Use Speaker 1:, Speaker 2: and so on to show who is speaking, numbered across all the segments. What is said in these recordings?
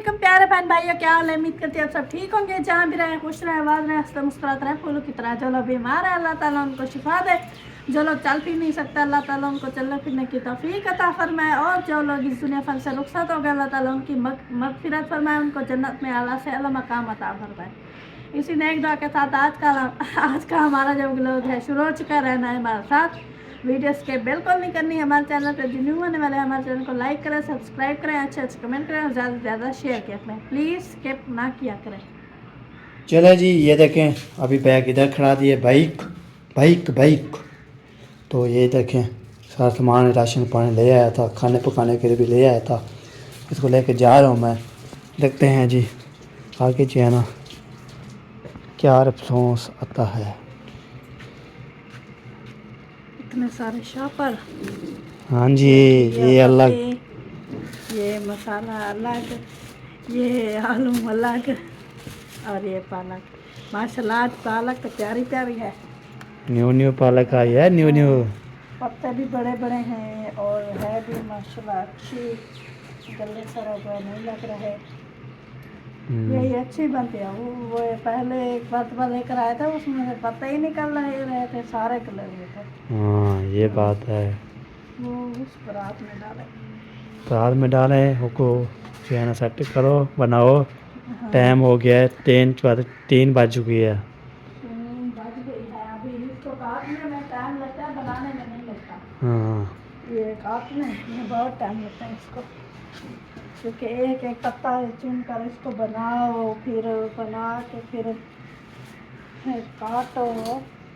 Speaker 1: वालेकुम प्यारे बहन भाइयों, क्या हाल है। उम्मीद करती है आप सब ठीक होंगे, जहाँ भी रहे खुश रहे, आवाज़ रहे, हंसते मुस्कुराते रहे फूलों की तरह। जो लोग बीमार है अल्लाह ताला उनको शिफा दे, जो लोग चल फिर नहीं सकते अल्लाह ताला उनको चलने फिरने की तौफीक अता फरमाए, और जो लोग इस दुनिया फल से रुखसत हो गए अल्लाह ताला उनकी मगफिरत फरमाए, उनको जन्नत में आला से आला मकाम अता फरमाए। इसी नेक दुआ के साथ आज का हमारा जो व्लॉग है शुरू हो चुका है। रहना है हमारे साथ, वीडियो स्किप बिल्कुल नहीं करनी। हमारे चैनल पर जो न्यू होने वाले हैं हमारे चैनल को लाइक करें, सब्सक्राइब करें, अच्छे अच्छे कमेंट करें और ज़्यादा से ज़्यादा शेयर किया करें। प्लीज़ स्किप ना किया करें।
Speaker 2: चलो जी, ये देखें अभी बैग इधर खड़ा दिए, बाइक बाइक बाइक। तो ये देखें सारा सामान राशन पानी ले आया था, खाने पकाने के लिए भी ले आया था। इसको लेके जा रहा हूँ मैं। देखते हैं जी आगे जो है ना क्या अफसोस आता है।
Speaker 1: इतने सारे शॉपर।
Speaker 2: हाँ जी, ये अलग,
Speaker 1: ये मसाला अलग, ये आलू अलग और ये पालक। माशाल्लाह आज पालक तो प्यारी प्यारी है।
Speaker 2: न्यू न्यू पालक आई है, न्यू न्यू।
Speaker 1: पत्ते भी बड़े बड़े हैं और है भी माशाल्लाह अच्छी, गले सड़ा हुआ नहीं लग रहे। यही अच्छी बनती है। वो पहले एक पत्ता लेकर आया था, उसमें से पत्ते ही निकल रहे थे, सारे कलर में थे।
Speaker 2: हाँ ये बात है।
Speaker 1: वो उस परात में डाले,
Speaker 2: परात में डाले उसको जो है ना सेट करो, बनाओ।
Speaker 1: हाँ।
Speaker 2: टाइम हो गया है 3 बज चुकी है।
Speaker 1: बज गई है। अभी इसको काटने में टाइम लगता है, बनाने में नहीं लगता।
Speaker 2: हाँ
Speaker 1: ये काटने में बहुत टाइम लगता है इसको, क्योंकि एक एक पत्ता चुन कर इसको बनाओ, फिर बना के फिर काटो,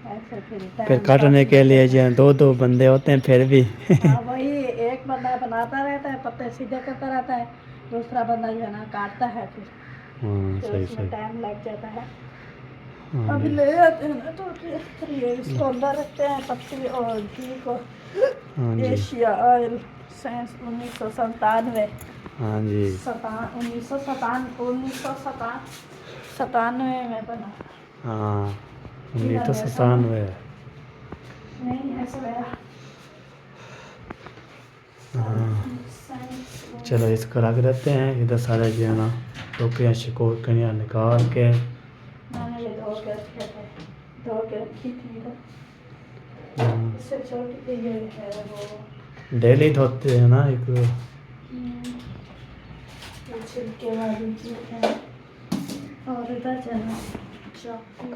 Speaker 1: ऐसे
Speaker 2: फिर काटने के लिए जो है 2 बंदे होते हैं फिर भी।
Speaker 1: हाँ वही, एक बंदा बनाता रहता है, पत्ते सीधे करता रहता है, दूसरा बंदा जो है ना काटता है।
Speaker 2: हाँ
Speaker 1: फिर
Speaker 2: सही
Speaker 1: उसमें
Speaker 2: सही।
Speaker 1: टाइम लग जाता है।
Speaker 2: हाँ
Speaker 1: अभी
Speaker 2: जी।
Speaker 1: ले आते हैं ना, तो फिर ये इसको अंदर रखते हैं पत्ती और घी को।
Speaker 2: हाँ जी।
Speaker 1: एशिया ऑयल सेंस 1997
Speaker 2: हाँ जी।
Speaker 1: 1997 में बना।
Speaker 2: हाँ 1997।
Speaker 1: नहीं है सवेरा।
Speaker 2: हाँ चलो इसको रख देते हैं इधर। सारे जो है ना टोकरियाँ शिकोर कनिया निकाल के
Speaker 1: मैंने ये धो के रखे थे, धो के रखी थी इधर। इससे छोटी ये है वो
Speaker 2: डेली धोते हैं ना एक।
Speaker 1: ये छिलके वाली चीज है। और इधर चलो चाकू।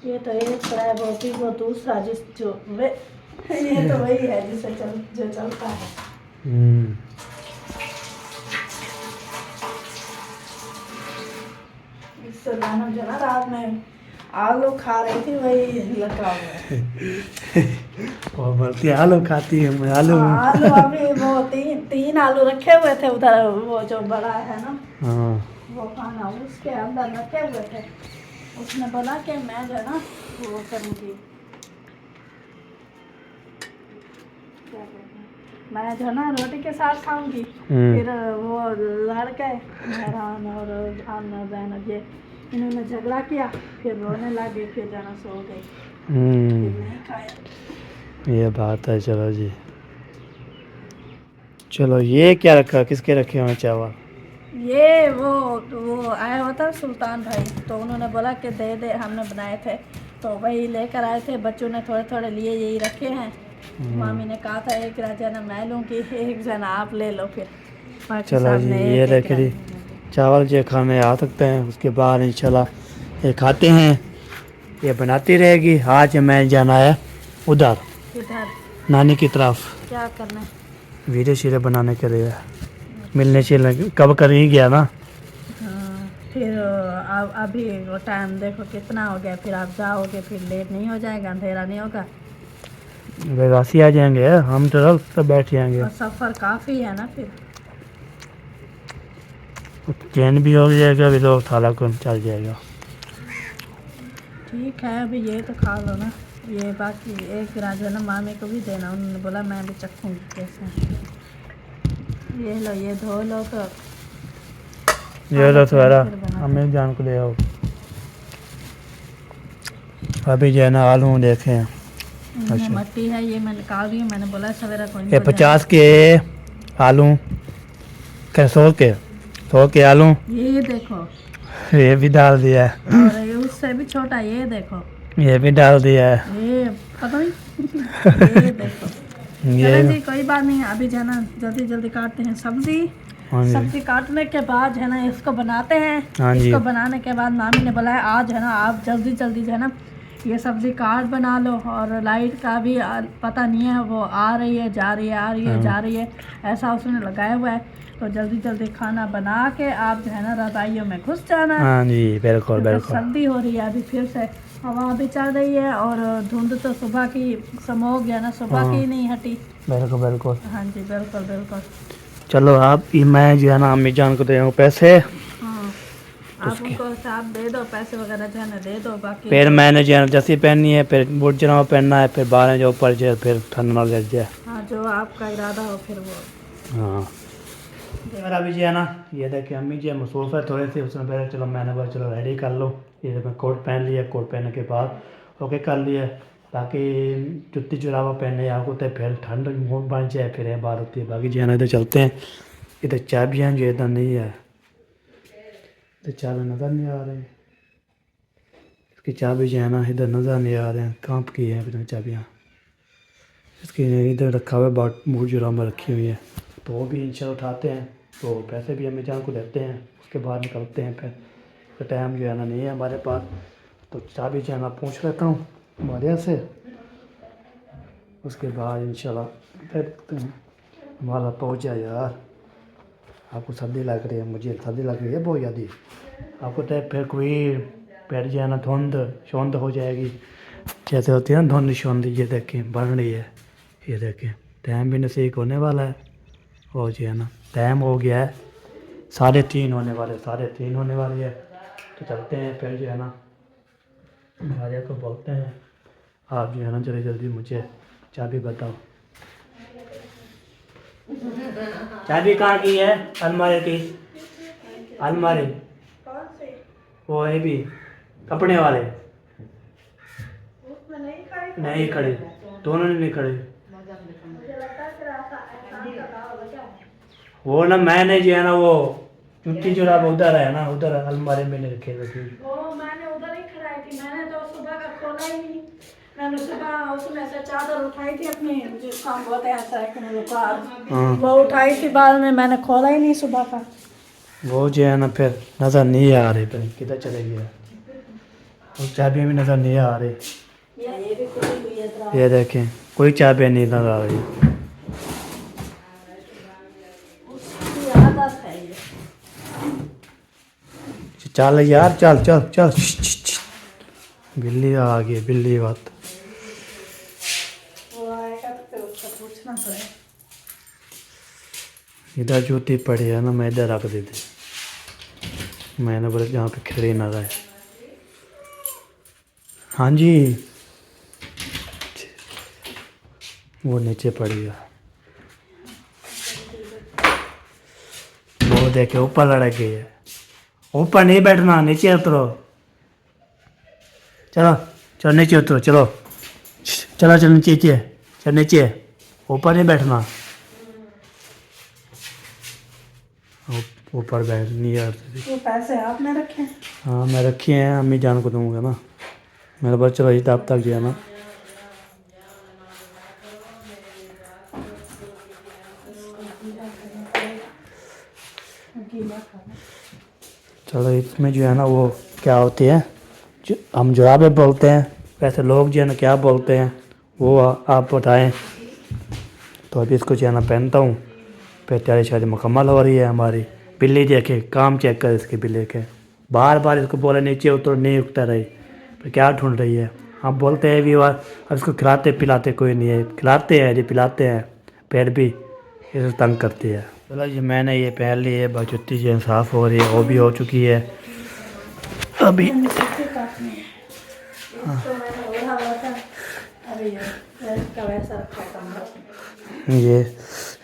Speaker 1: ये तो एक फ्राई बोटी, वो दूसरा जिस जो वे ये तो वही है जिसे जो चलता है। इससे मैंने जो ना रात में आलू खा रही थी, वही लगा हुआ है।
Speaker 2: और बोलती है आलू खाती है। मैं आलू
Speaker 1: आलू अभी वो तीन आलू रखे हुए थे उधर, वो जो बड़ा है ना,
Speaker 2: हाँ
Speaker 1: वो खाना उसके अंदर रखे हुए थे। उसने बोला कि मैं जो है ना वो करूँगी, क्या कहते हैं, मैं जो है ना रोटी के साथ खाऊंगी। फिर वो लड़के मेहरान और आना जैनब ये इन्होंने झगड़ा किया, फिर रोने लगे, फिर जाना सो गई, फिर नहीं खाया।
Speaker 2: ये बात है। चलो जी, चलो ये क्या रखा, किसके रखे हुए चावल?
Speaker 1: ये वो आया हुआ था सुल्तान भाई, तो उन्होंने बोला कि दे दे, हमने बनाए थे तो वही लेकर आए थे। बच्चों ने थोड़े थोड़े लिए, यही रखे हैं। मामी ने कहा था एक जना मैं लूँगी, एक जना आप ले लो। फिर
Speaker 2: चलो जी, ये देखे जी चावल जो खाने आ सकते हैं, उसके बाद इंशाल्लाह ये खाते हैं। ये बनाती रहेगी। आज मैं जाना है उधर
Speaker 1: इधर
Speaker 2: नानी की तरफ,
Speaker 1: क्या करना है,
Speaker 2: वीडियो शीरे बनाने के लिए मिलने चलने। कब कर ही गया ना।
Speaker 1: हाँ, फिर अभी वो टाइम देखो कितना हो गया, फिर आप जाओगे, फिर लेट नहीं हो जाएगा, अंधेरा नहीं होगा,
Speaker 2: वेगासी आ जाएंगे, हम तो बैठ जाएंगे।
Speaker 1: और सफ़र काफ़ी है ना, फिर
Speaker 2: चैन भी हो जाएगा, अभी तो थाला को चल जाएगा।
Speaker 1: ठीक है। अभी ये तो खा लो ना, ये बाकी एक गिरा जो है ना मामी को भी देना, उन्होंने बोला मैं भी चखूँगी कैसे। ये लो, ये धो लो तो
Speaker 2: ये लो सवेरा हमें जान को ले आओ। अभी जो है ना आलू देखे।
Speaker 1: ये मट्टी है, ये मैं निकाल रही हूँ, मैंने बोला सवेरा कोई
Speaker 2: ये 50 के आलू, 100 के तो क्या लूँ?
Speaker 1: ये देखो,
Speaker 2: ये भी डाल दिया है,
Speaker 1: और ये उससे भी छोटा, ये देखो,
Speaker 2: ये भी डाल दिया है।
Speaker 1: ये पता नहीं ये देखो।
Speaker 2: ये
Speaker 1: चलो जी, कोई बात नहीं, अभी जो है ना जल्दी जल्दी काटते हैं सब्जी।
Speaker 2: हाँ जी,
Speaker 1: सब्जी काटने के बाद जो है ना इसको बनाते हैं।
Speaker 2: हाँ जी।
Speaker 1: इसको बनाने के बाद मामी ने बोला है आज है ना आप जल्दी जल्दी जो है ना ये सब्जी काट बना लो, और लाइट का भी पता नहीं है, वो आ रही है जा रही है, आ रही है जा रही है, ऐसा उसने लगाया हुआ है। तो जल्दी जल्दी खाना बना के आप जो है ना रजाइयों में घुस जाना।
Speaker 2: हाँ जी, बिल्कुल
Speaker 1: क्योंकि
Speaker 2: बिल्कुल।
Speaker 1: सर्दी हो रही है अभी, फिर से हवा भी चल रही है, और धुंध तो सुबह की स्मोक है ना, सुबह की नहीं हटी।
Speaker 2: बिल्कुल बिल्कुल।
Speaker 1: हाँ जी, बिल्कुल बिल्कुल।
Speaker 2: चलो आप मैं जो है ना अम्मी जान को दे दूँ पैसे,
Speaker 1: हाँ, आप उनको आप दे दो पैसे वगैरह जो है ना दे दो, बाकी
Speaker 2: फिर मैंने जो है ना जर्सी पहननी है, फिर बूट जनाब पहनना है, फिर बाहर जो ऊपर जो फिर ठंड ना लग जाए।
Speaker 1: हाँ जो आपका इरादा हो फिर वो।
Speaker 2: हाँ यार अभी जो है ना ये देखिए अम्मी जी मसरूफ़ है थोड़े से, उसने पहले चलो मैंने बोला चलो रेडी कर लो। ये मैं कोट पहन लिया, कोट पहनने के बाद ओके कर लिया, ताकि जुत्ती जुराबा पहनने आपको तो फिर ठंड मुँह बन जाए, फिर ये बात होती है। बाकी जो है ना इधर चलते हैं, इधर चाबियाँ जो इधर नहीं है, इधर चाबी नज़र नहीं आ रही, इसकी चाबी जो है ना इधर नज़र नहीं आ रहे हैं, कहाँ की है इधर चाबियाँ, इसकी इधर रखा हुआ है, बूट जुराबा रखी हुई है। तो वो भी इंशाल्लाह उठाते हैं, तो पैसे भी अम्मी जान को देते हैं, उसके बाद निकलते हैं। फिर तो टाइम जो है ना नहीं है हमारे पास, तो चाबी जो है ना पूछ लेता हूँ हमारे यहाँ से, उसके बाद इंशाल्लाह फिर हमारा पहुँच जाए। यार आपको सर्दी लग रही है, मुझे सर्दी लग रही है बहुत ज़्यादा। आपको तो फिर कोई पैर जो है ना धुंध शौंध हो जाएगी, जैसे होती है ना धुंध शौंध, ये देखें बन रही है, ये देखें टाइम भी नसीब होने वाला है, और जो है ना टाइम हो गया है 3:30 होने वाले, 3:30 होने वाली है। तो चलते हैं फिर जो है ना राजा को बोलते हैं, आप जो है ना जल्दी जल्दी मुझे चाबी बताओ। चाबी कहाँ की है? अलमारी की, अलमारी वो है भी कपड़े वाले नहीं खड़े, दोनों नहीं खड़े। वो ना मैंने जो है ना वो जुत्ती जुराब उधर है ना, उधर अलमारी में रखे रखी।
Speaker 1: वो मैंने उधर ही खड़ाई थी, मैंने तो सुबह का खोला ही नहीं। मैंने सुबह उसमें से चादर उठाई थी अपनी, जिसका हम बोलते हैं
Speaker 2: हाँ।
Speaker 1: वो उठाई थी, बाद में मैंने खोला ही नहीं सुबह का।
Speaker 2: वो जो है ना फिर नज़र नहीं आ रही, फिर किधर चले गया, और चाबियाँ भी नज़र नहीं आ रही।
Speaker 1: ये भी खुली हुई है तरह।
Speaker 2: ये देखें कोई चाबियाँ नहीं नज़र आ रही।
Speaker 1: उसकी आदत है ये।
Speaker 2: चल यार चल चल चल, बिल्ली आ गई, बिल्ली बात।
Speaker 1: वो आएगा तो फिर उसको पूछना पड़ेगा।
Speaker 2: इधर जूती पड़ी है ना, मैं इधर रख दी थी, मैंने बोला जहाँ पे खड़ी ना रहे। हाँ जी वो नीचे पड़ी है, वो देखे ऊपर लड़क गई है। ऊपर नहीं बैठना, नीचे उतरो, चलो चलो नीचे उतरो, चलो चलो चलो नीचे, चलो नीचे, ऊपर नहीं बैठना, ऊपर बैठ नहीं यार।
Speaker 1: वो पैसे आपने रखे हैं?
Speaker 2: हाँ मैं रखी हैं, अम्मी जान को दूंगा ना, मेरे पास चलो तब तक जो है ना। चलो इसमें जो है ना वो क्या होती है, हम जुराबे बोलते हैं, वैसे लोग जो है ना क्या बोलते हैं वो आप बताएं। तो अभी इसको जो है ना पहनता हूँ, फिर तैयारी शादी मुकम्मल हो रही है हमारी। बिल्ली देखे काम चेक कर इसके, बिल्ली के बार बार इसको बोले नीचे उतर, नहीं उठता रही, फिर क्या ढूंढ रही है। हम बोलते हैं भी बार, अब इसको खिलाते पिलाते कोई नहीं है, खिलाते हैं जी पिलाते हैं, फिर भी इसे तंग करती है। चलो जी मैंने ये पहन ली है, बचुत्ती जो साफ़ हो रही है, वो भी हो चुकी है अभी।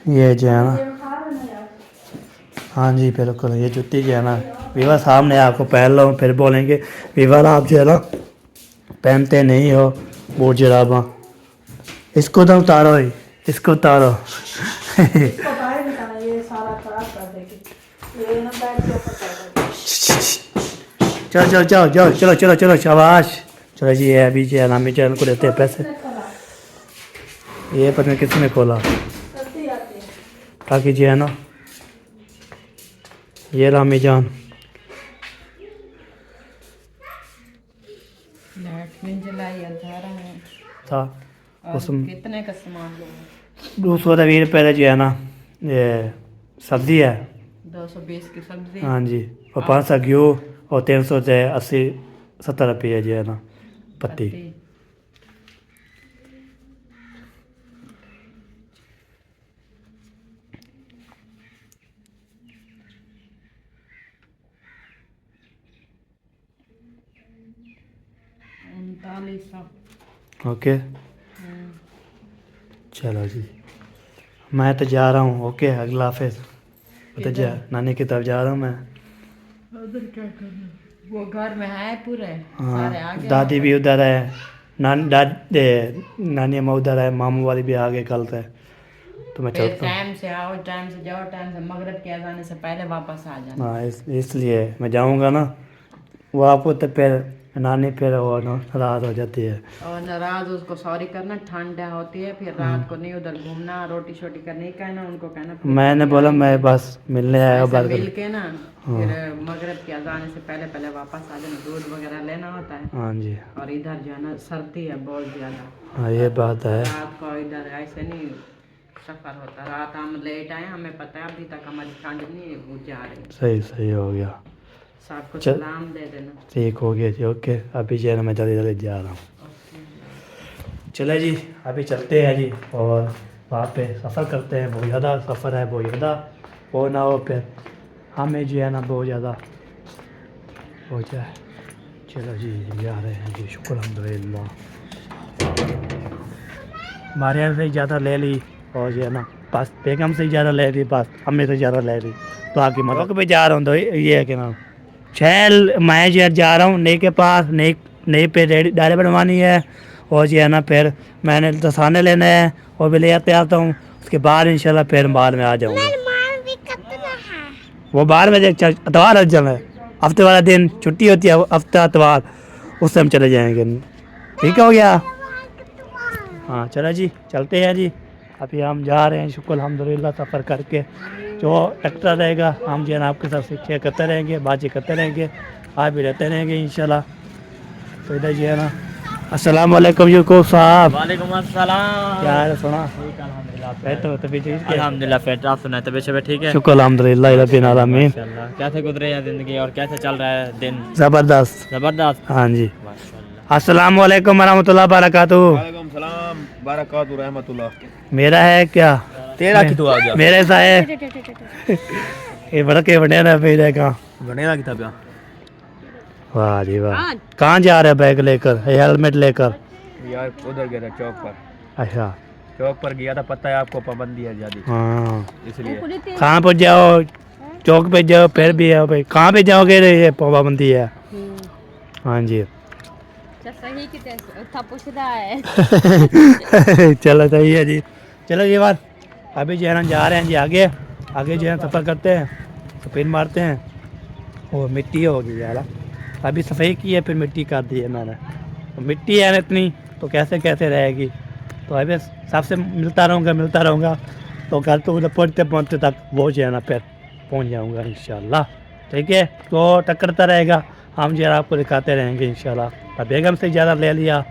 Speaker 2: ये जो है ना, हाँ जी बिल्कुल, ये जुत्ती जो है ना विवा सामने आपको पहन लो, फिर बोलेंगे विवा आप जो है ना पहनते नहीं हो बूट जुराबा। इसको तो उतारो ही, इसको उतारो।
Speaker 1: इसको बाहर निकाला, ये सारा खराब कर देगी। ये ना बैठ
Speaker 2: चलो चलो चलो जाओ चलो चलो चलो शाबाश। चलो जी ये अभी जो है नामी चैनल को देते हैं पैसे। ये पता नहीं किसने खोला ताकि जो है ना ये रामी जान
Speaker 3: लाइट नहीं जलाई, अंधेरा है।
Speaker 2: था
Speaker 3: और
Speaker 2: उसमें
Speaker 3: कितने का सामान लोगे?
Speaker 2: 220 रुपये जो है ना ये सब्जी है।
Speaker 3: 220 की सब्जी।
Speaker 2: हाँ जी और 500 घी और 300 से 80-70 रुपये जो है ना पत्ती।
Speaker 3: 3900।
Speaker 2: ओके चलो जी मैं तो जा रहा हूँ। ओके अगला फिर तो जा नानी की तरफ जा रहा हूँ मैं।
Speaker 3: उधर क्या करना? वो घर में है पूरे
Speaker 2: हाँ
Speaker 3: सारे आ गए।
Speaker 2: दादी भी उधर है नानी अम्मा उधर है मामू वाली भी आ गए कल से। तो मैं
Speaker 3: फिर
Speaker 2: चलता हूँ।
Speaker 3: टाइम से आओ, टाइम से जाओ, टाइम से मगरिब के अजान से पहले वापस आ जाना।
Speaker 2: हाँ इसलिए मैं जाऊँगा ना वो आपको तो फिर नानी फिर वो नाराज हो जाती है।
Speaker 3: और नाराज उसको सॉरी करना, ठंड होती है फिर रात को नहीं उधर घूमना, रोटी शोटी का नहीं कहना, उनको कहना
Speaker 2: मैंने बोला मैं बस मिलने आया
Speaker 3: ऐसे
Speaker 2: बात
Speaker 3: मिल
Speaker 2: कर।
Speaker 3: के ना फिर मगरिब के अजान से पहले पहले वापस आ जाना। दूध वगैरह लेना होता है।
Speaker 2: हाँ जी
Speaker 3: और इधर जो है ना सर्दी है बहुत ज्यादा।
Speaker 2: हाँ ये बात है।
Speaker 3: रात को इधर ऐसे नहीं सफर होता। रात हम लेट आए, हमें पता है अभी तक हमारी ठंड नहीं वो जा रही।
Speaker 2: सही सही हो गया।
Speaker 3: सबको
Speaker 2: चल।
Speaker 3: सलाम दे देना।
Speaker 2: ठीक हो गया जी ओके अभी जो है ना मैं जल्दी जल्दी जा रहा हूँ। चले जी अभी चलते हैं जी और वहाँ पे सफ़र करते हैं। बहुत ज़्यादा सफ़र है बहुत ज़्यादा वो ना हो फिर हमें जो है ना बहुत ज़्यादा हो जाए। चलो जी जा रहे हैं जी शुक्र अल्हम्दुलिल्लाह। हमारे यहाँ से ज़्यादा ले ली और जो है ना बस बेगम से ज़्यादा ले ली बस हमें से ज़्यादा ले ली तो आगे मतलब पे जा रहा हूँ तो ये है कि ना शैल मैं जो जा रहा हूँ नई के पास नई पे डायरी बनवानी है और जो है ना फिर मैंने दसाने लेने हैं और भी ले आते आता हूँ। उसके बाद इंशाल्लाह फिर बाद में आ जाऊँगा। वो बाद में अतवार है चल हफ्ते वाला दिन छुट्टी होती है हफ्ता अतवार उस टाइम चले जाएंगे। ठीक हो गया। हाँ चलो जी चलते हैं जी अभी हम जा रहे हैं शुक्र अल्हम्दुलिल्लाह सफ़र करके। जो एक्स्ट्रा रहेगा हम जो है ना आपके साथ शिक्षा करते रहेंगे बातचीत करते रहेंगे आप भी रहते रहेंगे इंशाल्लाह। तो इधर जो है ना अस्सलाम वालेकुम यूसुफ साहब।
Speaker 4: वालेकुम अस्सलाम।
Speaker 2: क्या है सुना
Speaker 4: अल्हम्दुलिल्लाह फिर आप सुनाए तबीयत शबीयत ठीक है?
Speaker 2: शुक्र अल्हम्दुलिल्लाह रब्बिल आलमीन।
Speaker 4: माशाल्लाह। कैसे गुजरे हैं ज़िंदगी और कैसे चल रहा है दिन?
Speaker 2: ज़बरदस्त।
Speaker 4: ज़बरदस्त
Speaker 2: हाँ जी
Speaker 4: माशाल्लाह।
Speaker 2: अस्सलाम वालेकुम वरहमतुल्लाह बरकातुहू।
Speaker 5: वालेकुम सलाम बारकातु रहमतुल्लाह।
Speaker 2: मेरा है क्या
Speaker 5: तेरा की तो आ गया
Speaker 2: मेरे सा है ये बड़ा के बने ना मेरे का
Speaker 5: बनेगा किताब या
Speaker 2: वाह जी वाह। कहाँ जा रहे बैग लेकर हेलमेट लेकर?
Speaker 5: यार उधर गया था चौक पर।
Speaker 2: अच्छा
Speaker 5: चौक पर गया था, पता है आपको पाबंदी है ज्यादा
Speaker 2: हाँ
Speaker 5: इसलिए।
Speaker 2: कहाँ पर जाओ चौक पे जाओ फिर भी है भाई कहाँ पे जाओगे रे ये पाबंदी है। हाँ जी
Speaker 6: सही कि था पूछ रहा है।
Speaker 2: चलो सही है जी। चलो ये बात अभी जो है ना जा रहे हैं जी आगे आगे जो है सफ़र करते हैं स्पिन मारते हैं और मिट्टी होगी यार अभी सफाई की है फिर मिट्टी कर दी है मैंने। तो मिट्टी है ना इतनी तो कैसे कैसे रहेगी तो अभी सबसे मिलता रहूँगा तो घर तो उधर पहुँचते पहुँचते तक वो जो है ना फिर पहुँच जाऊँगा इंशाल्लाह। ठीक है तो टक्करता रहेगा हम जो है आपको दिखाते रहेंगे इंशाल्लाह। अब बेगम से ज़्यादा ले लिया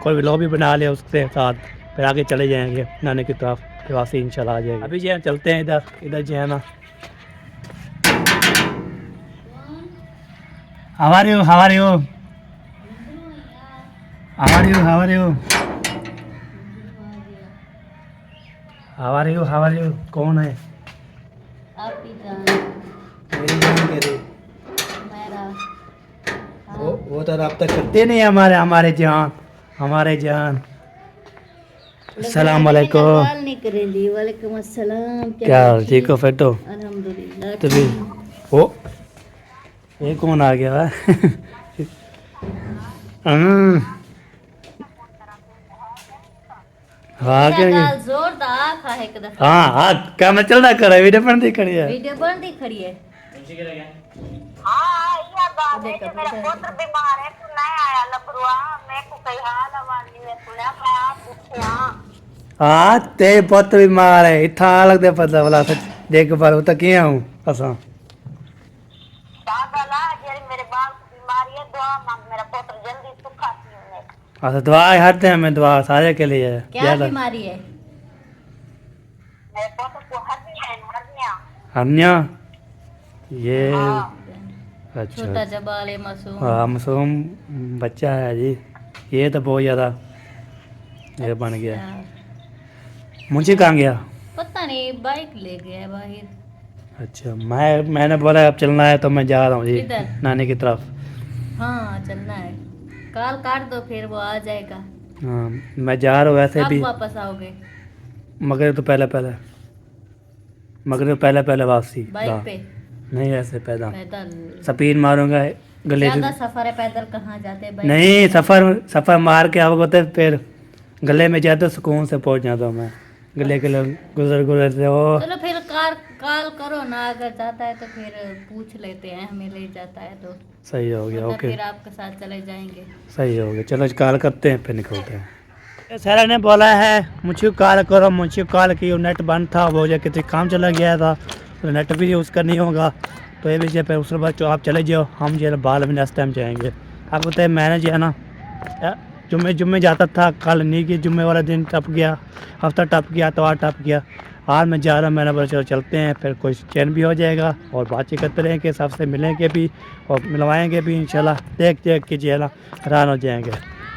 Speaker 2: कोई भी लॉबी बना लिया उसके साथ फिर आगे चले जाएंगे नानी की तरफ फिर वापसी इंशाल्लाह आ जाएगा। अभी जो है चलते हैं इधर जो है ना How are you? How are you? How are you? How are you? How are you? How are you? कौन है?
Speaker 6: आप ही जान
Speaker 2: मेरी जान कह रही
Speaker 6: मेरा
Speaker 2: वो तो रब्ता करते नहीं हमारे जान। अस्सलाम वालेकुम।
Speaker 6: सवाल नहीं करेंगी। वालेकुम अस्सलाम।
Speaker 2: क्या ठीक हो फिर तो?
Speaker 6: अल्हम्दुलिल्लाह।
Speaker 2: तो भी वो ये कौन आ गया है? हाँ क्या
Speaker 6: गाल जोरदार खा है कदा।
Speaker 2: हाँ हाँ क्या मैं चल रहा कर वीडियो बन दी खड़ी है
Speaker 6: वीडियो बनती खड़ी है।
Speaker 4: मुंशी गिर गया।
Speaker 7: हाँ ये बात है कि मेरा पुत्र बीमार है तू नहीं आया लबरुआ मैं को कही हाल वाली है सुना मैं आप पूछया
Speaker 2: हाँ ते पुत बीमार है इतना लगता पता वाला देख पर तो किया हूँ असा
Speaker 7: दादा जेरी मेरे बाल की बीमारी है दुआ मांग मेरा पुत्र जल्दी सुखा सी
Speaker 2: अच्छा दवा हर टाइम में दवा सारे के लिए है
Speaker 6: क्या बीमारी है?
Speaker 7: मेरे पुत्र को हरनिया
Speaker 2: हरनिया ये अच्छा
Speaker 6: छोटा जबाल है मासूम।
Speaker 2: हाँ मासूम बच्चा है जी ये तो बहुत ज़्यादा ये बन गया मुझे कहाँ गया
Speaker 6: पता नहीं बाइक ले गया बाहर।
Speaker 2: अच्छा मैंने बोला अब चलना है तो मैं जा रहा हूँ जी
Speaker 6: किधर?
Speaker 2: नानी की तरफ
Speaker 6: हाँ चलना है, काल काट दो फिर वो आ जाएगा।
Speaker 2: हाँ मैं जा रहा हूँ वैसे
Speaker 6: कब
Speaker 2: भी
Speaker 6: वापस आओगे?
Speaker 2: मगर तो पहले वापसी
Speaker 6: बाइक
Speaker 2: हाँ।
Speaker 6: पे?
Speaker 2: नहीं ऐसे पैदा
Speaker 6: पैदल?
Speaker 2: स्पीड मारूंगा गले
Speaker 6: ज्यादा सफर है, पैदल कहाँ जाते हैं? बाइक
Speaker 2: नहीं सफर मार के आओगे तो फिर गले में जाते सुकून से पहुंच जाता हूँ मैं गले के लोग गुजर से ओ
Speaker 6: चलो फिर कॉल करो ना, अगर जाता है तो फिर पूछ लेते हैं, हमें ले जाता है तो
Speaker 2: सही हो गया ओके
Speaker 6: फिर आपके साथ चले जाएंगे।
Speaker 2: सही हो गया चलो कॉल करते हैं फिर निकलते हैं। सर ने बोला है मुझे कॉल करो मुझे कॉल की नेट बंद था वो जो किसी काम चला गया था तो नेट भी यूज़ करनी होगा तो ये भी फिर उसके बाद आप चले जाओ हम जो है बाल में नेक्स्ट टाइम जाएंगे। आपको तो मैंने जो है ना जुम्मे जाता था कल नहीं कि जुम्मे वाला दिन टप गया हफ्ता टप गया तो आज टप गया आज मैं जा रहा हूँ मैंने बोला चलो चलते हैं फिर कोई चैन भी हो जाएगा और बातचीत करते रहेंगे सबसे मिलेंगे भी और मिलवाएंगे भी इंशाल्लाह देख के जो है ना हैरान हो जाएंगे।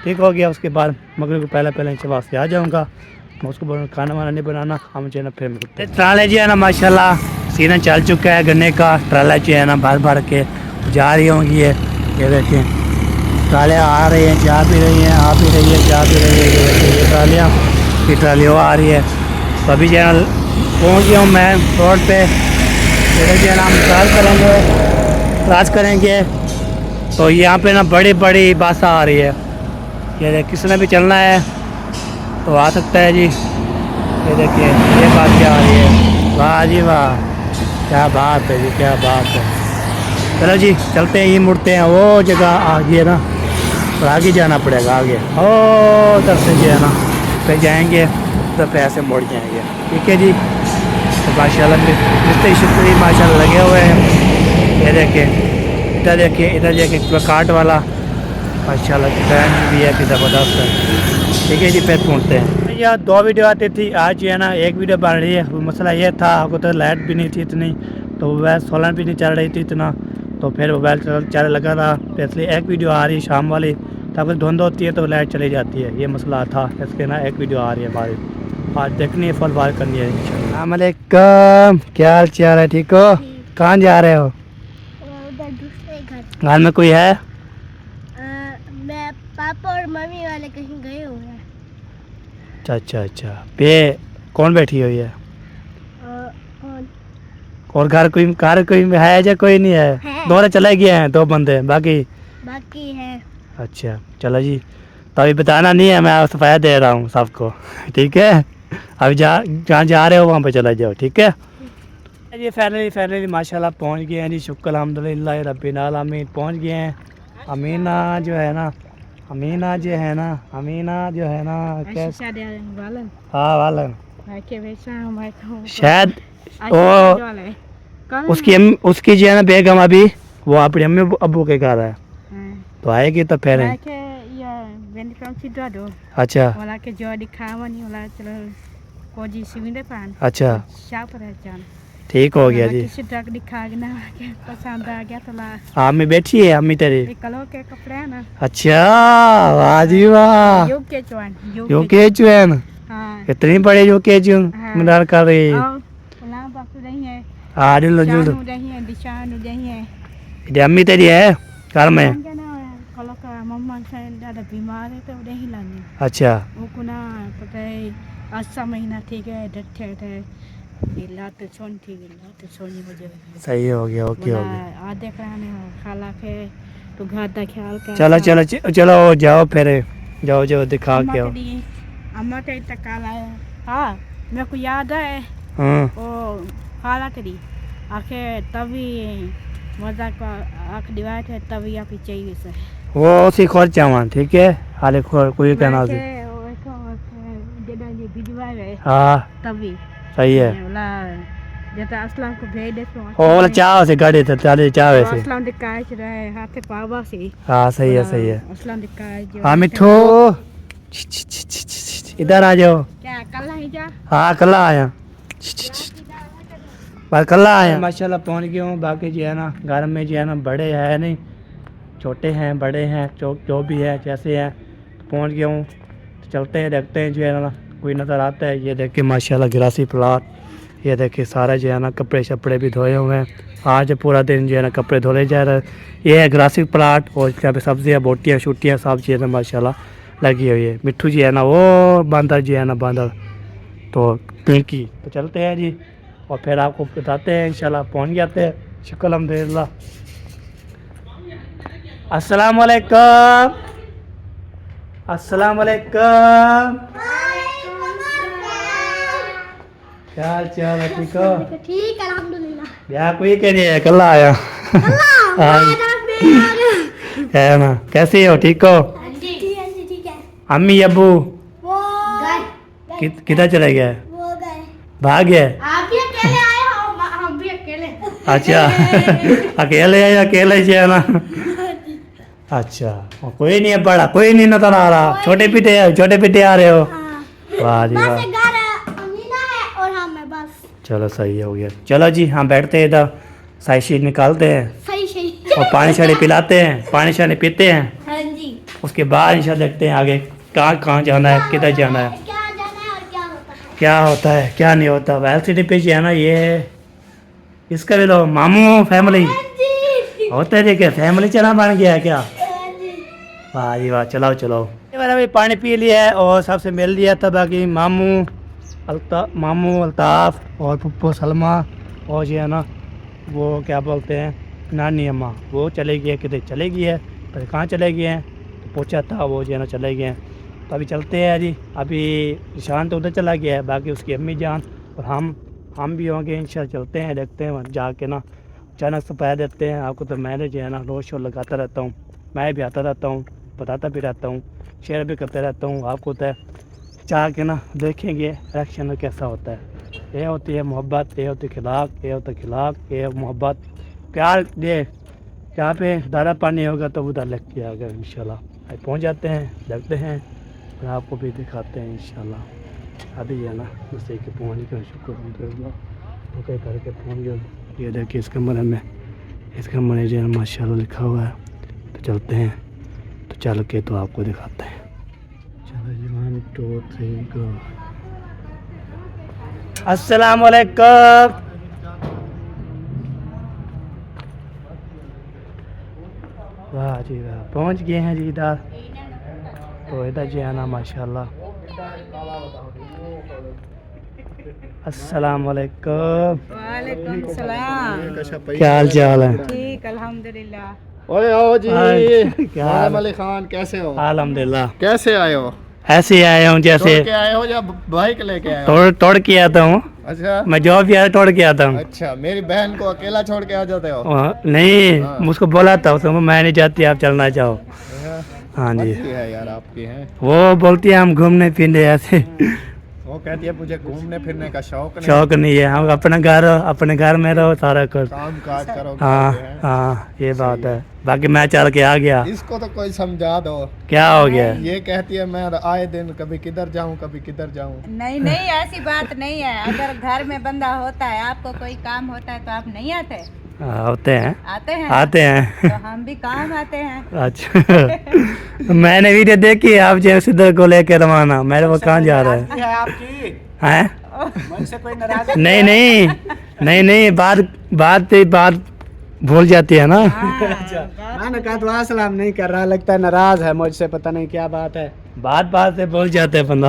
Speaker 2: ठीक हो गया उसके बाद मगर को पहले इंशाल्लाह से आ जाऊँगा मैं उसको बोलूँ खाना वाना नहीं बनाना हम जो है ना फिर मिलते हैं। ट्राले जो है ना माशाल्लाह सीजन चल चुका है गन्ने का ट्राला जो है ना भर के जा रही होंगी ये देखें ट्राले आ रही हैं जा भी रही हैं आ भी रही है जा भी रही है ये ट्रालियाँ ये ट्राली वो आ रही है तो अभी जो है ना पहुँच गया हूँ मैं रोड पे जो है ना हम क्रॉस करेंगे तो यहाँ पे ना बड़ी बस आ रही है ये किसने भी चलना है तो आ सकता है जी। ये देखिए ये बात क्या आ रही है वाह जी वाह क्या बात है जी क्या बात है। चलो जी चलते हैं ये मुड़ते हैं वो जगह आगे ना और आगे जाना पड़ेगा आगे ओ उधर से जो है ना फिर जाएंगे तो पैसे मुड़ जाएंगे ठीक है जी। तो माशाल्लाह मिस्त्री शुक्री माशाल्लाह लगे हुए हैं ये देखिए इधर देखिए काट वाला माशाल्लाह फैन भी है कि ज़बरदस्त है। ठीक है जी फिर पहुँचते हैं। यार 2 वीडियो आती थी आज जो है ना एक वीडियो बन रही है। वो मसला ये था आपको तो लाइट भी नहीं थी इतनी तो मोबाइल सोलर भी नहीं चल रही थी इतना तो फिर मोबाइल चल लगा था तो इसलिए एक वीडियो आ रही है शाम वाली तब धुंध होती है तो लाइट चली जाती है ये मसला था इसके ना एक वीडियो आ रही है हमारी आज देखनी है फुल बात करनी है इंशाल्लाह। क्या हाल चाल है ठीक हो कहाँ जा रहे हो?
Speaker 8: उधर दूसरे
Speaker 2: घर में कोई है?
Speaker 8: मैं पापा और मम्मी वाले कहीं गए हुए हैं।
Speaker 2: अच्छा पे कौन बैठी हुई है? और घर कोई है या कोई नहीं है? दोनों चले गए हैं 2 बंदे बाकी
Speaker 8: है।
Speaker 2: अच्छा चलो जी तो अभी बताना नहीं है मैं सफाया दे रहा हूँ सबको ठीक है। अभी जहाँ जा रहे हो वहाँ पे चला जाओ ठीक है जी। फाइनली माशाल्लाह पहुँच गए हैं जी शुक्र अल्हम्दुलिल्लाह रब्बिल आलमीन पहुँच गए हैं। अमीना जो है ना हाँ वालन शायद वो उसकी जो है ना बेगम अभी वो अपने अम्मी अब्बू के घर है तो आएगी तो फिर अच्छा अच्छा ठीक हो गया जी। हाँ अम्मी बैठी है अम्मी तेरी अच्छा वाह जी वाह यूके चुन कितनी बड़े यूके चुन मदर कर रही हाँ जुल अम्मी तेरी है घर में
Speaker 8: बीमार है तो नहीं लाने
Speaker 2: अच्छा
Speaker 8: वो कुना पता है 8 महीना ठीक है डटे थे लात सोन ठीक लात सोनी वजह
Speaker 2: सही हो गया ओके हो गया
Speaker 8: आ देख रहा है खाला के तो घर का ख्याल कर
Speaker 2: चलो जाओ फिर जाओ दिखा के आओ।
Speaker 8: अम्मा के तकाला है हाँ मेरे को याद है
Speaker 2: हाँ
Speaker 8: ओ खाला तेरी आखे तभी मजा का आख डिवाइड है तभी आप ही चाहिए सर
Speaker 2: वो उसी खोर चावन ठीक है हाले खोर कोई कहना से हाँ
Speaker 8: तभी
Speaker 2: सही है
Speaker 8: बोला जैसे असलम को भेज दे तो
Speaker 2: ओ बोला चाव से गाड़ी तो चाले चावे से
Speaker 8: असलम दिखाए रहे हाथे पावा से
Speaker 2: हाँ सही है
Speaker 8: असलम दिखाए जो
Speaker 2: हाँ मिठू इधर आ जाओ
Speaker 8: क्या कल ही जा
Speaker 2: हाँ कल्ला आया बस कल्ला आया माशाल्लाह पहुंच गया हूँ बाकी जो है ना घर में जो है ना बड़े है नहीं छोटे हैं बड़े हैं जो भी है जैसे हैं पहुंच गया हूँ तो चलते हैं देखते हैं जो है ना कोई नज़र आता है। ये देखिए माशाल्लाह गिरासी प्लाट ये देखिए सारा जो है ना कपड़े शपड़े भी धोए हुए हैं आज पूरा दिन जो है ना कपड़े धोले जा रहे हैं। ये है गिरासी प्लाट और यहाँ पे सब्जियाँ बोटियाँ शूटियाँ सब जो है ना माशाल्लाह लगी हुई है। मिट्ठू जी है ना वो बंदर जी है ना बंदर तो पिंकी तो चलते हैं जी और फिर आपको बताते हैं इंशाल्लाह पहुंच जाते हैं शुक्र अल्हम्दुलिल्लाह। अस्सलाम वालेकुम अस्सलाम वालेकुम क्या हाल चाल है ठीक हो
Speaker 7: ठीक अल्हम्दुलिल्लाह
Speaker 2: यार कोई कह नहीं है कल आया है ना कैसे हो ठीक हो
Speaker 7: ठीक है
Speaker 2: अम्मी अबू
Speaker 7: वो गए
Speaker 2: किधर चले गए
Speaker 7: वो गए
Speaker 2: भाग गए
Speaker 7: आप भी अकेले आए हो हम भी अकेले
Speaker 2: अच्छा अकेले है अकेले से है ना अच्छा और कोई नहीं है बड़ा कोई नहीं नजर आ रहा छोटे पिटे आ रहे हो वाह जी वाह
Speaker 7: घर अमीना है और हम है बस
Speaker 2: चलो सही हो गया चलो जी हम बैठते हैं इधर साई शीट निकालते हैं
Speaker 7: सही
Speaker 2: और पानी शानी पिलाते हैं पानी शानी पीते हैं
Speaker 7: हाँ जी
Speaker 2: उसके बाद इंशाल्लाह देखते हैं आगे कहाँ जाना है किधर जाना है
Speaker 7: क्या जाना है और क्या होता है
Speaker 2: क्या होता है क्या नहीं होता वेलसिटी पे जो है ना ये इसका भी लो मामू फैमिली होता है क्या फैमिली चला बन गया है क्या वाह जी वाह चलाओ चलाओ मैंने अभी पानी पी लिया है और सबसे मिल लिया था बाकी मामू अल्ताफ़ और पप्पू सलमा और जो है ना वो क्या बोलते हैं नानी अम्मा वो चले गए किधर चले गई है पर कहाँ चले गए हैं तो पूछा था वो जो है ना चले गए हैं तो अभी चलते हैं जी अभी ईशान तो उधर चला गया है बाकी उसकी अम्मी जान और हम भी होंगे इंशाल्लाह चलते हैं देखते हैं वहाँ जाके ना अचानक से पा देते हैं आपको तो मैंने जो है ना रोज़ शो लगाता रहता हूँ मैं भी आता रहता हूँ बताता भी रहता हूँ शेयर भी करते रहता हूँ आपको तो चाह के ना देखेंगे रिएक्शन कैसा होता है। ये होती है मोहब्बत ये होती है खिलाक ये होता है खिलाक ये मोहब्बत प्यार दे जहाँ पे दारा पानी होगा तो उधर लग के आएगा इंशाल्लाह। पहुँच जाते हैं देखते हैं और आपको भी दिखाते हैं इंशाल्लाह। अभी है ना जैसे कि पहुँच गए शुक्र ओके करके पहुँच गए। ये देखिए इस कमरे में इस कमरे जो है माशाल्लाह लिखा हुआ है तो चलते हैं तो चल के तो आपको दिखाते हैं। चलो जी 1 2 3 गो। अस्सलाम वालेकुम वाह जी वाह पहुँच गए हैं जी इधर तो इधर जो है ना माशाल्लाह। अस्सलाम वालेकुम
Speaker 8: वालेकुम सलाम
Speaker 2: क्या हाल चाल है
Speaker 8: ठीक अल्हम्दुलिल्लाह
Speaker 9: ओए आओ जी
Speaker 2: क्या
Speaker 9: आलम अली खान कैसे हो
Speaker 2: अल्हम्दुलिल्लाह
Speaker 9: कैसे आए हो
Speaker 2: ऐसे ही आया हूँ जैसे
Speaker 9: तोड़ के आए हो या बाइक लेके आए हो
Speaker 2: तोड़ के आता हूँ
Speaker 9: अच्छा
Speaker 2: मैं जॉब भी आया तोड़ के आता हूँ।
Speaker 9: अच्छा मेरी बहन को अकेला छोड़ के आ जाते हो
Speaker 2: नहीं मुझको बोला था उसको मैं नहीं चाहती आप चलना चाहो। हाँ जी
Speaker 9: मस्ती है यार आपकी है
Speaker 2: वो बोलती है हम घूमने फिरने ऐसे
Speaker 9: वो कहती है मुझे घूमने फिरने का शौक नहीं
Speaker 2: शौक नहीं है हम अपने घर में रहो सारा कुछ
Speaker 9: काम काज करो
Speaker 2: हाँ
Speaker 9: कहते हैं।
Speaker 2: हाँ ये बात है बाकी मैं चल के आ गया।
Speaker 9: इसको तो कोई समझा दो
Speaker 2: क्या हो गया
Speaker 9: ये कहती है मैं आए दिन कभी किधर जाऊं कभी किधर जाऊं।
Speaker 8: नहीं नहीं ऐसी बात नहीं है अगर घर में बंदा होता है आपको कोई काम होता है तो आप नहीं आते
Speaker 2: होते हैं
Speaker 8: आते हैं
Speaker 2: आते
Speaker 8: तो हम भी काम आते हैं
Speaker 2: अच्छा मैंने वीडियो देखी है आप जैसे इधर को लेके रवाना मेरे वो कहाँ जा रहा है
Speaker 9: है आपकी
Speaker 2: हैं
Speaker 9: मुझसे कोई नाराज
Speaker 2: नहीं बात भूल जाती है ना।
Speaker 9: मैंने कहा दुआ सलाम नहीं कर रहा लगता है नाराज है मुझसे पता नहीं क्या बात है।
Speaker 2: बात से भूल जाते हैं बंदा।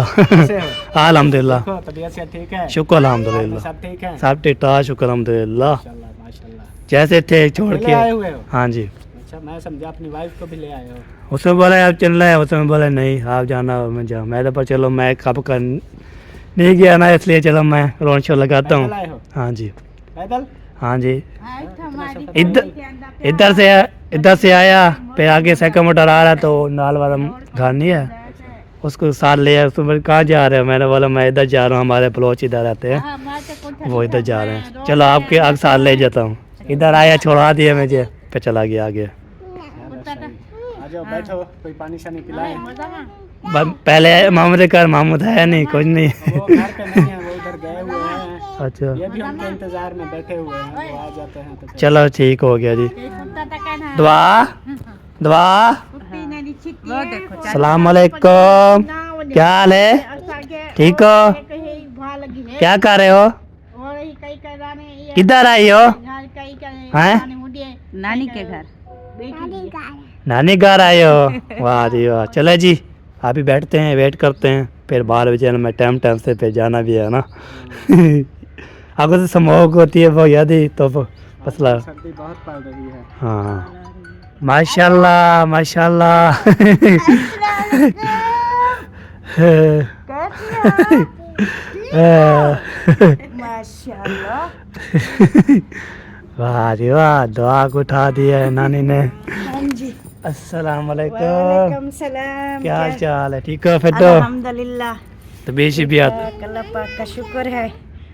Speaker 2: अल्हम्दुलिल्लाह
Speaker 9: तबीयत से ठीक है
Speaker 2: शुक्र अल्हम्दुलिल्लाह
Speaker 9: सब ठीक है
Speaker 2: सब ठीक ठाक शुक्र अल्हम्दुलिल्लाह
Speaker 9: माशाल्लाह।
Speaker 2: जैसे थे छोड़
Speaker 9: ले
Speaker 2: के
Speaker 9: आए हुए हो
Speaker 2: हाँ जी
Speaker 9: अच्छा मैं समझा अपनी वाइफ को भी ले आए हो।
Speaker 2: उसमें बोला आप चल रहे हैं उसमें बोला नहीं आप जाना मैं जाऊँ मैं तो चलो मैं कब कर नहीं गया ना इसलिए चलो मैं रोड शो लगाता
Speaker 9: पैदल आए
Speaker 2: हूँ।
Speaker 9: हो?
Speaker 2: हाँ जी
Speaker 9: पैदल
Speaker 2: हाँ जी
Speaker 8: हमारी
Speaker 2: इधर से आया, फिर आगे सेकंड मोटर आ रहा तो नाल वाला घर नहीं है, उसको साथ ले आया। उसको बोले कहाँ जा रहे हो, मैंने बोला मैं इधर जा रहा हूँ, हमारे बलोच इधर रहते हैं, वो इधर जा रहे हैं, चलो आपके आगे साथ ले जाता हूँ। इधर आया, छोड़ा दिया मुझे, फिर चला गया आगे।
Speaker 9: आ जाओ बैठो, कोई पानी शानी पिलाए।
Speaker 2: पहले मामूद घर मामूद है नहीं, कुछ नहीं।
Speaker 9: वो घर पे नहीं है, वो उधर गए हुए हैं।
Speaker 2: अच्छा
Speaker 9: ये भी उनके इंतजार में बैठे हुए हैं, वो आ जाते हैं तो फिर।
Speaker 2: चलो ठीक हो गया जी। दुआ दुआ सलाम अलैकुम, क्या हाल है, ठीक हो, क्या कर रहे हो, किधर आई हो, हैं
Speaker 6: नानी के घर।
Speaker 2: नानी घर आए हो, वाह जी वाह। चलो जी अभी बैठते हैं, वेट करते हैं, फिर 12 बजे में टाइम से फिर जाना भी है ना। अगर तो स्मोक होती है वो याद ही तो मसला।
Speaker 9: सर्दी बहुत पड़ रही है।
Speaker 2: हाँ माशाल्लाह माशाल्लाह। वाह जी वाह, दुआ को उठा दिया है नानी ने। अस्सलाम वालेकुम,
Speaker 8: सलाम।
Speaker 2: क्या हाल चाल है, ठीक हो फिर तो?
Speaker 8: अल्हम्दुलिल्लाह,
Speaker 2: तबीयत
Speaker 8: अल्लाह पाक का शुक्र है।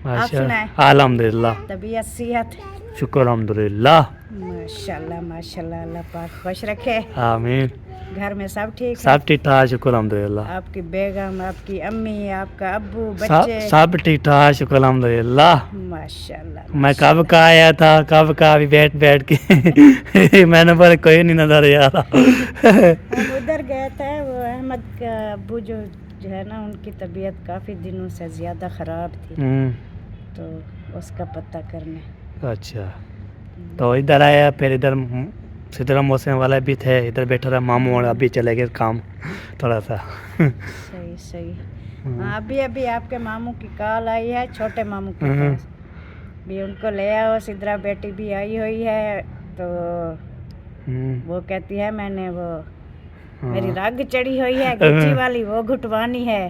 Speaker 8: आप सुनाएं,
Speaker 2: माशा अल्हम्दुलिल्लाह,
Speaker 8: तबीयत सेहत?
Speaker 2: शुक्र अल्हम्दुलिल्लाह,
Speaker 8: माशाल्लाह माशाल्लाह, अल्लाह पाक खुश रखे।
Speaker 2: आमीन।
Speaker 8: घर में सब ठीक है?
Speaker 2: सब ठीक ठाक, शुक्र अल्हम्दुलिल्लाह।
Speaker 8: आपकी बेगम, आपकी अम्मी, आपका अब्बू, बच्चे?
Speaker 2: सब ठीक ठाक, शुक्र अल्हम्दुलिल्लाह।
Speaker 8: माशाल्लाह।
Speaker 2: मैं कब का आया था, कब का अभी बैठ के मैंने बोला कोई नहीं नजर यार।
Speaker 8: हम उधर गए थे, वो अहमद का अब्बू जो है ना, उनकी तबीयत काफ़ी दिनों से ज़्यादा ख़राब थी, तो उसका पता करने।
Speaker 2: अच्छा, तो इधर आया, फिर इधर सिद्धरा मौसम वाला भी थे, इधर बैठा रहा, मामू और अभी चले गए काम थोड़ा सा।
Speaker 8: सही सही। हाँ, अभी अभी आपके मामू की कॉल आई है, छोटे मामू के पास भी, उनको ले आओ, सिद्धरा बेटी भी आई हुई है, तो वो कहती है मैंने वो मेरी रग चढ़ी हुई है गुच्ची वाली, वो घुटवानी है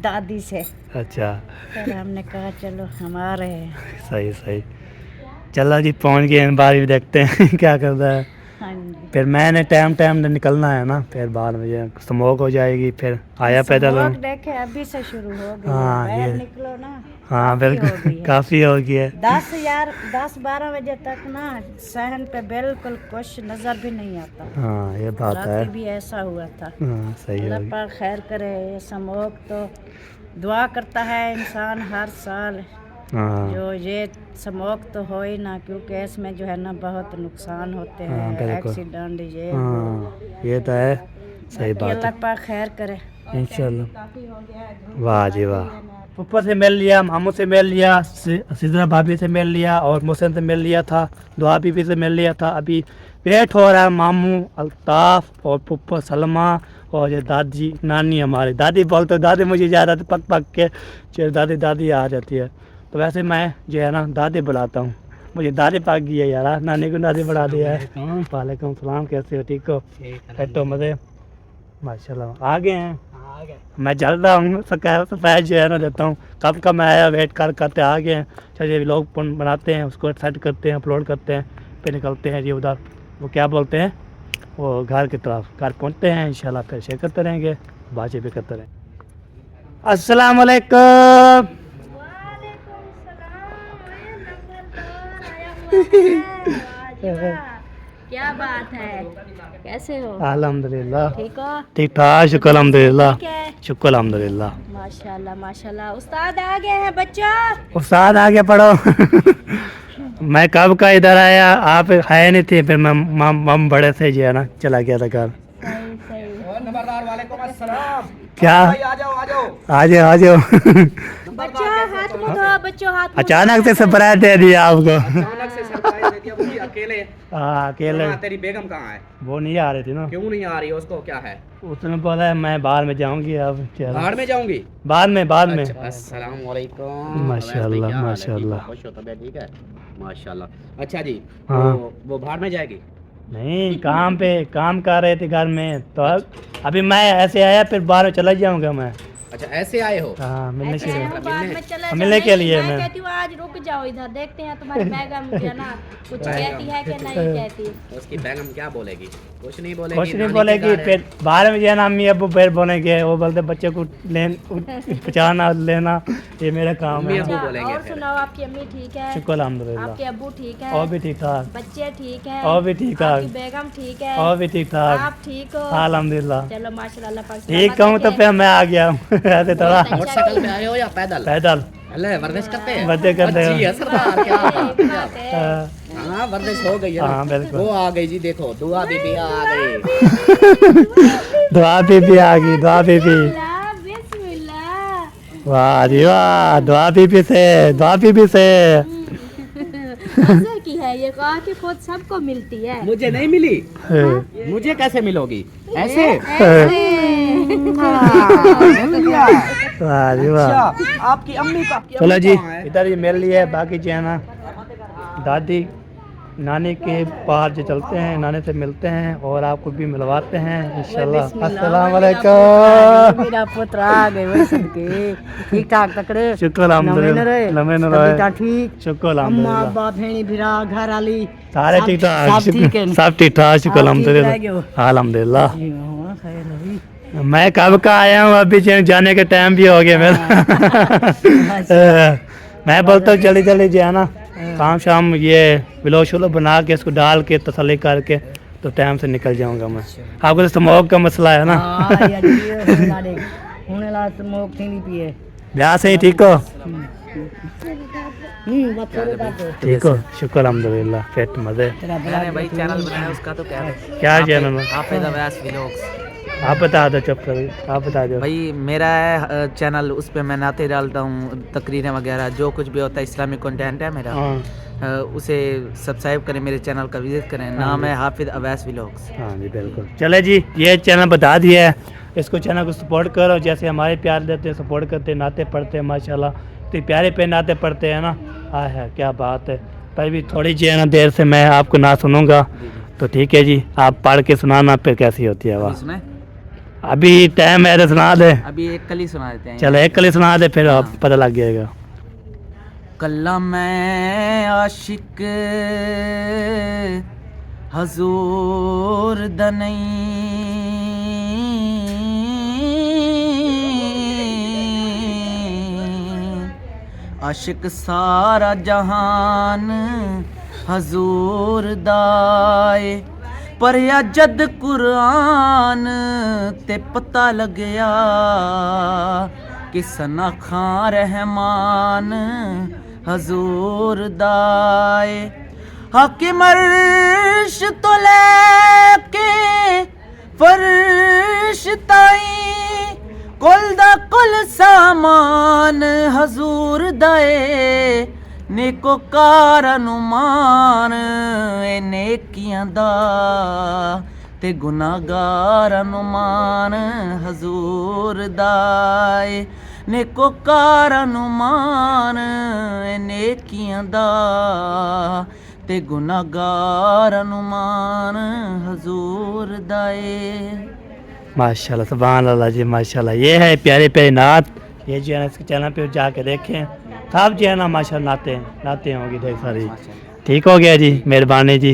Speaker 8: दादी से।
Speaker 2: अच्छा,
Speaker 8: फिर हमने कहा चलो हम आ रहे हैं।
Speaker 2: सही सही, चलो जी पहुंच गए, बाहर भी देखते हैं क्या करता है।
Speaker 8: हाँ जी।
Speaker 2: फिर मैंने टाइम से निकलना है ना, फिर 12 बजे स्मोक हो जाएगी, फिर आया पैदल।
Speaker 8: स्मोक देखे अभी से शुरू हो गई,
Speaker 2: हाँ,
Speaker 8: बाहर
Speaker 2: ये-
Speaker 8: निकलो ना।
Speaker 2: हाँ
Speaker 8: काफ़ी हो
Speaker 2: बिल्कुल,
Speaker 8: गई है।
Speaker 2: काफ़ी हो गया है।
Speaker 8: 10-12 बजे तक ना सहन पे बिल्कुल कुछ नजर भी नहीं आता।
Speaker 2: हाँ ये बात है।
Speaker 8: रात भी ऐसा हुआ था।
Speaker 2: हाँ सही
Speaker 8: अल्लाह
Speaker 2: हो गया।
Speaker 8: पाक खैर करे। ये स्मोक तो दुआ करता है इंसान हर साल,
Speaker 2: हाँ
Speaker 8: जो ये स्मोक तो हो ही ना, क्योंकि इसमें जो है ना बहुत नुकसान होते
Speaker 2: हाँ,
Speaker 8: हैं,
Speaker 2: बिल्कुल।
Speaker 8: एक्सीडेंट ये
Speaker 2: हाँ ये तो है, सही बात
Speaker 8: अल्लाह
Speaker 2: है,
Speaker 8: पाक खैर करे।
Speaker 2: इंशाल्लाह। वाह जी वाह, ऊपर से मिल लिया, मामू से मिल लिया, सिद्धरा भाभी से मिल लिया, और मोहसिन से मिल लिया था, दुआ बीबी से मिल लिया था। अभी वेट हो रहा है मामू अल्ताफ़ और पुप्पा सलमा और ये दादी नानी हमारी। दादी बोलते दादी मुझे ज़्यादा पक पक के चल दादी आ जाती है, तो वैसे मैं जो है ना दादी बुलाता हूँ, मुझे दादी पक गई है यार, नानी को दादी बढ़ा दिया है। वालेकुम सलाम, कैसे हो, ठीक हो? तो मज़े माशाल्लाह आ गए हैं। मैं जल रहा हूँ, सफाई जो है ना देता हूँ, कब का मैं आया वेट करते आ गए हैं। चलिए लोग बनाते हैं, उसको सेट करते हैं, अपलोड करते हैं, फिर निकलते हैं जी उधर, वो क्या बोलते हैं, वो घर की तरफ। घर पहुँचते हैं इंशाल्लाह, फिर शेयर करते रहेंगे, बातें भी करते रहेंगे। अस्सलाम वालेकुम।
Speaker 6: क्या बात है, कैसे हो?
Speaker 2: अल्हम्दुलिल्लाह
Speaker 6: ठीक हो?
Speaker 2: ठीक ठाक, शुक्र अल्हम्दुलिल्लाह,
Speaker 6: ठीक है,
Speaker 2: शुक्र अल्हम्दुलिल्लाह।
Speaker 6: माशाल्लाह माशाल्लाह। उस्ताद आ गए हैं बच्चों।
Speaker 2: उस्ताद आगे पढ़ो। मैं कब का इधर आया, आप है नहीं थे, फिर मम बड़े से जो है ना चला गया था घर। क्या आ जाओ।
Speaker 6: बच्चों हाथ मुँह धो, बच्चों हाथ मुँह
Speaker 2: अचानक से सरप्राइज दे दिया आपको।
Speaker 9: अचानक से सरप्राइज दे दिया, वो भी अकेले।
Speaker 2: हाँ अकेले,
Speaker 9: हाँ, तेरी बेगम कहाँ है?
Speaker 2: वो नहीं आ रही थी ना,
Speaker 9: क्यों नहीं आ रही है? उसको क्या है?
Speaker 2: उसने बोला है मैं बाहर में जाऊंगी, अब चलो
Speaker 9: बाहर में जाऊंगी?
Speaker 2: बाद में
Speaker 9: अस्सलाम वालेकुम।
Speaker 2: माशाल्लाह माशाल्लाह।
Speaker 9: खुश हो, तबीयत ठीक है? माशाल्लाह। अच्छा जी,
Speaker 2: हाँ।
Speaker 9: वो बाहर में जाएगी?
Speaker 2: नहीं, काम कर रहे थे घर में, तो अभी मैं ऐसे आया, फिर बाहर चला जाऊंगा मैं।
Speaker 10: अच्छा ऐसे आए हो?
Speaker 2: हाँ मिलने के लिए।
Speaker 6: बाद में चले जाओ।
Speaker 2: मिलने के लिए
Speaker 6: मैं
Speaker 2: मैं
Speaker 6: कहती हूँ आज रुक जाओ इधर, देखते हैं तुम्हारी बैगम जो ना कुछ कहती है कि नहीं कहती।
Speaker 10: तो उसकी बेगम क्या बोलेगी? कुछ नहीं बोलेगी।
Speaker 2: कुछ नहीं
Speaker 10: नानी के
Speaker 2: बोलेगी।
Speaker 10: घर है।
Speaker 2: फिर बाहर में ये ना अम्मी अबू फिर बोलेंगे, वो बोलते बच्चे को पहचाना लेना ये मेरा काम
Speaker 10: अम्मी
Speaker 2: है।
Speaker 10: अबू बोलेंगे
Speaker 6: और
Speaker 10: फिर।
Speaker 6: सुनाओ, आपकी अम्मी ठीक है?
Speaker 2: शुक्र अल्हम्दुलिल्लाह।
Speaker 6: आपके अब्बू ठीक है?
Speaker 2: और भी ठीक ठाक।
Speaker 6: बच्चे ठीक है?
Speaker 2: और भी ठीक ठाक।
Speaker 6: आपकी बेगम ठीक है?
Speaker 2: और भी ठीक ठाक।
Speaker 6: आप ठीक हो?
Speaker 2: अल्हम्दुलिल्लाह।
Speaker 6: चलो माशाल्लाह पाक।
Speaker 2: ठीक कहूँ तो फिर मैं आ गया हूँ ऐसे थोड़ा
Speaker 10: मोटरसाइकिल पे आए हो या पैदल?
Speaker 2: पैदल
Speaker 10: अल्लाह वर्जिश करते हैं।
Speaker 2: बच्चे करते
Speaker 10: अच्छी है सरदार, क्या बात है।
Speaker 2: हैं।
Speaker 10: हाँ वर्जिश हो गई है ना।
Speaker 2: हाँ, बिल्कुल।
Speaker 10: वो आ गई जी, देखो दुआ बीबी आ गई।
Speaker 2: दुआ बीबी आ गई, दुआ बीबी।
Speaker 6: बिस्मिल्लाह।
Speaker 2: वाह जी वाह, दुआ बीबी से, दुआ बीबी से।
Speaker 6: अजर की है ये, कहा कि खुद सबको मिलती है।
Speaker 10: मुझे नहीं मिली। मुझे कैसे मिलोगी? ऐसे?
Speaker 2: वाह जी वाह।
Speaker 10: आपकी अम्मी का
Speaker 2: चलो जी इधर ये मिल लिए, बाकी जो है ना दादी नानी के पास जो चलते हैं, नानी से मिलते हैं और आपको भी मिलवाते हैं इंशाल्लाह। अस्सलाम वालेकुम।
Speaker 8: मेरा पुत्र आ गए वही सबके ठीक ठाक तकड़े।
Speaker 2: शुक्र अल्हम्दुलिल्लाह। लमे न रहे।
Speaker 8: ठीक।
Speaker 2: शुक्र
Speaker 8: अम्मा
Speaker 2: अल्हम्दुलिल्लाह।
Speaker 8: अब्बा भेणी भिरा घर आली
Speaker 2: सारे
Speaker 8: सब-
Speaker 2: ठीक ठाक।
Speaker 8: सब ठीक है।
Speaker 2: सब ठीक ठाक। शुक्र
Speaker 8: आप ठीक रह गए हो?
Speaker 2: अल्हम्दुलिल्लाह। अल्हम्दुलिल्लाह।
Speaker 8: जी, हाँ, खैर रही।
Speaker 2: मैं कब का आया हूँ, अभी जाने का टाइम भी हो गया मेरा। मैं बोलता हूँ जल्दी जल्दी जो है ना काम शाम ये व्लॉग शोलो बना के इसको डाल के तसल्ली करके तो टाइम से निकल जाऊंगा मैं। आपको तो स्मोक का मसला है ना।
Speaker 8: हाँ, यार, ये होने ला स्मोक थी नहीं पिए।
Speaker 2: ब्याह से ही ठीक हो?
Speaker 8: बस थोड़े बात हो।
Speaker 2: ठीक हो? शुक्र अल्हम्दुलिल्लाह। फिट मजे।
Speaker 8: तेरा
Speaker 10: मैंने भाई चैनल बनाया उसका तो क्या है?
Speaker 2: क्या चैनल है?
Speaker 10: हाफिज अवैस व्लॉग्स।
Speaker 2: आप बता दो, चुप कर, आप बता दो।
Speaker 10: भाई मेरा है चैनल, उस पे मैं नाते डालता हूँ, तकरीरें वगैरह जो कुछ भी होता है इस्लामिक कंटेंट है मेरा।
Speaker 2: हाँ
Speaker 10: उसे सब्सक्राइब करें, मेरे चैनल का विजिट करें। नाम है हाफिज अवैस व्लॉग्स।
Speaker 2: हाँ जी बिल्कुल। चले जी ये चैनल बता दिया है, इसको चैनल को सपोर्ट करो जैसे हमारे प्यार देते हैं, सपोर्ट करते हैं, नाते पढ़ते हैं माशाल्लाह। तो प्यारे पे नाते पढ़ते हैं ना। हाँ है क्या बात है। पर भी थोड़ी जी है ना देर से मैं आपको ना सुनूंगा तो ठीक है जी, आप पढ़ के सुनाना फिर कैसी होती है वाह।
Speaker 10: सुनाए?
Speaker 2: अभी टाइम है तो सुना दे।
Speaker 10: अभी एक कली सुना देते हैं।
Speaker 2: चलो एक कली सुना दे फिर आप पता लग जाएगा।
Speaker 10: कल्ला मैं आशिक हजूर दनई, आशिक सारा जहान हजूर दाए, पर या जद कुरान ते पता लग्या कि सना खां रहमान हजूर दाए, हाकिम अर्श तो लेके फर्श ताई कुल दा कुल सामान हजूर दाए, नेको कार अनुमान ए नेकियां दा ते गुनाहगार अनुमान हजूर दाए, नेको कार अनुमान ए नेकियां दा ते गुनाहगार अनुमान हजूर दाए।
Speaker 2: माशाल्लाह सुभान अल्लाह जी माशाल्लाह। ये है प्यारे प्यारे नात, ये जो है ना इसके चैनल पे जाके देखें, सब जो है ना माशाल्लाह नाते होंगे ढेर सारी। ठीक हो गया जी, मेहरबानी जी।